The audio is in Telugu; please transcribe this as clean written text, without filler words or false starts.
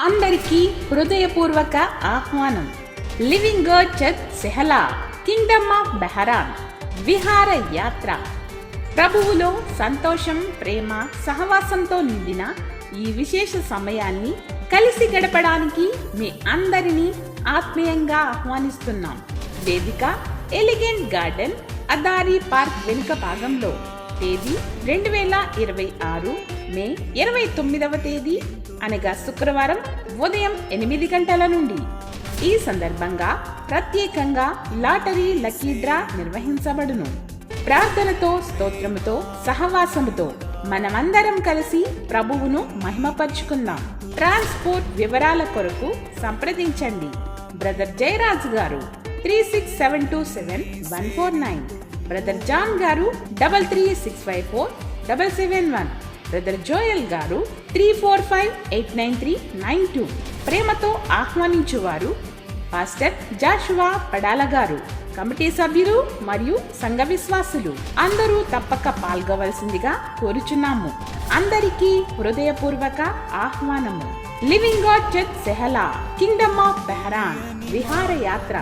అందరికీ హృదయపూర్వక ఆహ్వానం. Living God church Sehla, kingdom of Bahrain విహార యాత్ర. ప్రభువులో సంతోషం, ప్రేమ, సహవాసంతో నిండిన ఈ విశేష సమయాన్ని కలిసి గడపడానికి మీ అందరినీ ఆత్మీయంగా ఆహ్వానిస్తున్నాం. వేదిక ఎలిగెంట్ గార్డెన్, అదారి పార్క్ వెనుక భాగంలో. తేదీ 2026 మే 29వ తేదీ అనగా శుక్రవారం ఉదయం 8 గంటల నుండి. ఈ సందర్భంగా ప్రత్యేకంగా లాటరీ లక్కీ డ్రా నిర్వహించబడును. ప్రార్థనతో, స్తోత్రముతో, సహవాసముతో మనమందరం కలిసి ప్రభువును మహిమపరుచుకుందాం. ట్రాన్స్పోర్ట్ వివరాల కొరకు సంప్రదించండి. బ్రదర్ జయరాజ్ గారు 36727149, బ్రదర్ జాన్ గారు 33654771, బ్రదర్ జోయల్ గారు 34589392. ప్రేమతో ఆహ్వానించువారు పాస్టర్ జాషువా పడాల గారు. కమిటీ సభ్యులు మరియు సంఘ విశ్వాసులు అందరూ తప్పక పాల్గొవలసిందిగా కోరుచున్నాము. అందరికీ హృదయపూర్వక ఆహ్వానము. Living God church Sehla, kingdom of Bahrain విహార యాత్ర.